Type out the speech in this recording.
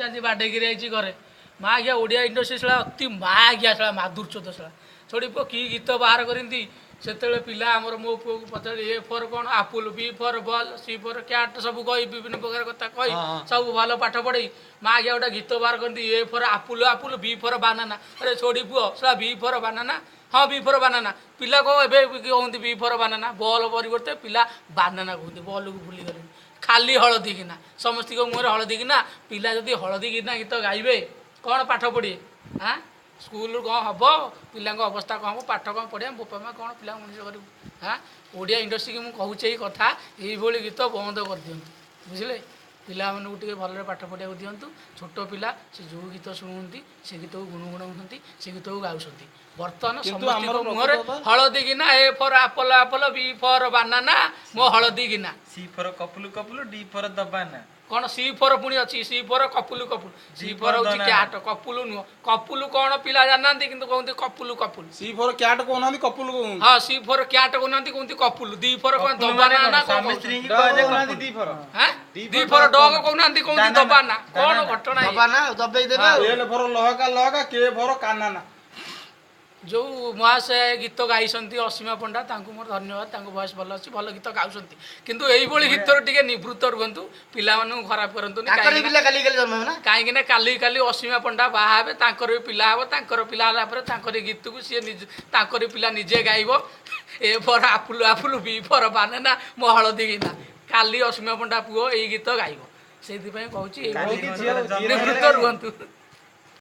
ଆଜି ବାଡ଼େଇକିରି ଆଇଛି ଘରେ ମା ଆଜ୍ଞା ଓଡ଼ିଆ ଇଣ୍ଡଷ୍ଟ୍ରି ଶଳା ଅତି ମା ଆଜ୍ଞା ଶଳା ମାଧୁର୍ଯ୍ୟ ଶଳା ଛୋଡ଼ି ପୁଅ କି ଗୀତ ବାହାର କରିନ୍ତି ସେତେବେଳେ ପିଲା ଆମର ମୋ ପୁଅକୁ ପଚାରି ଏ ଫର୍ କ'ଣ apple B for ball C for cat ସବୁ କହି ବିଭିନ୍ନ ପ୍ରକାର କଥା କହି ସବୁ ଭଲ ପାଠ ପଢ଼େଇ ମା ଆଜ୍ଞା ଗୋଟେ ଗୀତ ବାହାର କରନ୍ତି ଏ for apple apple B for banana ଆରେ ଛୋଡ଼ି ପୁଅ ଶଳା ବି ଫର୍ ବାନାନା ହଁ ବି ଫର୍ ବାନାନା ପିଲା କ'ଣ ଏବେ କହନ୍ତି ବି ଫର୍ ବାନାନା ବଲ୍ ପରିବର୍ତ୍ତେ ପିଲା ବାନାନା କହନ୍ତି ବଲ୍କୁ ଭୁଲିଗଲେଣି ଖାଲି ହଳଦୀ କିନା ସମସ୍ତଙ୍କ ମୁହଁରେ ହଳଦୀ କିନା ପିଲା ଯଦି ହଳଦୀ କିନା ଗୀତ ଗାଇବେ କ'ଣ ପାଠ ପଢ଼ିବେ ଆଁ ସ୍କୁଲରୁ କ'ଣ ହେବ ପିଲାଙ୍କ ଅବସ୍ଥା କ'ଣ ହେବ ପାଠ କ'ଣ ପଢ଼ିବା ବୋପା ମା କ'ଣ ପିଲାଙ୍କୁ ମଣିଷ କରିବୁ ହାଁ ଓଡ଼ିଆ ଇଣ୍ଡଷ୍ଟ୍ରିକି ମୁଁ କହୁଛି ଏଇ କଥା ଏଇଭଳି ଗୀତ ବନ୍ଦ କରିଦିଅନ୍ତୁ ବୁଝିଲେ ପିଲାମାନଙ୍କୁ ଟିକେ ଭଲରେ ପାଠ ପଢ଼ିବାକୁ ଦିଅନ୍ତୁ ଛୋଟ ପିଲା ସେ ଯେଉଁ ଗୀତ ଶୁଣନ୍ତି ସେ ଗୀତକୁ ଗୁଣଗୁଣାଉଛନ୍ତି ସେ ଗୀତକୁ ଗାଉଛନ୍ତି ବର୍ତ୍ତମାନ ସମସ୍ତଙ୍କ ମୁହଁରେ ହଳଦୀ କିନା ଏ for Apple Apple B for banana ମୋ ହଳଦୀ କିନା ସି ଫର କପୁଲୁ କପୁଲୁ ଡି ଫର ଦବାନା କ'ଣ ସି ଫର ପୁଣି ଅଛି ସି ଫର କପୁଲୁ କପୁଲୁ ସି ଫର ହେଉଛି କ୍ୟାଟ୍ କପୁଲୁ ନୁହଁ କପୁଲୁ କ'ଣ ପିଲା ଜାଣିନାହାନ୍ତି କିନ୍ତୁ କହନ୍ତି କପୁଲୁ କପୁଲୁ ସି ଫର କ୍ୟାଟ୍ କହୁନାହାନ୍ତି କପୁଲ କହୁଛନ୍ତି ହଁ ସି ଫର କ୍ୟାଟ୍ କହୁନାହାନ୍ତି କହନ୍ତି କପୁଲୁ ଦି ଫର କ'ଣ ଦବାନା ନା କ'ଣ ସ୍ତ୍ରୀକି କୁହାଯାଏ କପୁଲୁ। ଦି ଫର ଦି ଫର ଡଗ କହୁନାହାନ୍ତି କହନ୍ତି ଦବାନା କ'ଣ ଘଟଣା ଇଏ? ଦବାନା ଦବେଇ ଦେବେ ଆଉ ଏଲ ଫର ଲହକା ଲହକା କେ ଫର କାନାନା ଯେଉଁ ମହାଶୟ ଗୀତ ଗାଇଛନ୍ତି ଅସୀମା ପଣ୍ଡା ତାଙ୍କୁ ମୋର ଧନ୍ୟବାଦ ତାଙ୍କ ଭଏସ୍ ଭଲ ଅଛି ଭଲ ଗୀତ ଗାଉଛନ୍ତି କିନ୍ତୁ ଏଇଭଳି ଗୀତରୁ ଟିକେ ନିବୃତ୍ତ ରୁହନ୍ତୁ ପିଲାମାନଙ୍କୁ ଖରାପ କରନ୍ତୁନି ତାଙ୍କର ବି ପିଲା କାଲି କାଲି ଜନ୍ମ ହେବ ନା କାହିଁକି ନା କାଲି କାଲି ଅସୀମା ପଣ୍ଡା ବାହା ହେବେ ତାଙ୍କର ବି ପିଲା ହେବ ତାଙ୍କର ପିଲା ହେଲା ପରେ ତାଙ୍କରି ଗୀତକୁ ସିଏ ତାଙ୍କରି ପିଲା ନିଜେ ଗାଇବ ଏ ଫର ଆପୁଲୁ ଆପୁଲୁ ବି ଫର ବାନାନା ମୋ ହଳଦୀ କିନା କାଲି ଅସୀମା ପଣ୍ଡା ପୁଅ ଏଇ ଗୀତ ଗାଇବ ସେଇଥିପାଇଁ କହୁଛି ଏଇଭଳି ନିବୃତ୍ତ ରୁହନ୍ତୁ।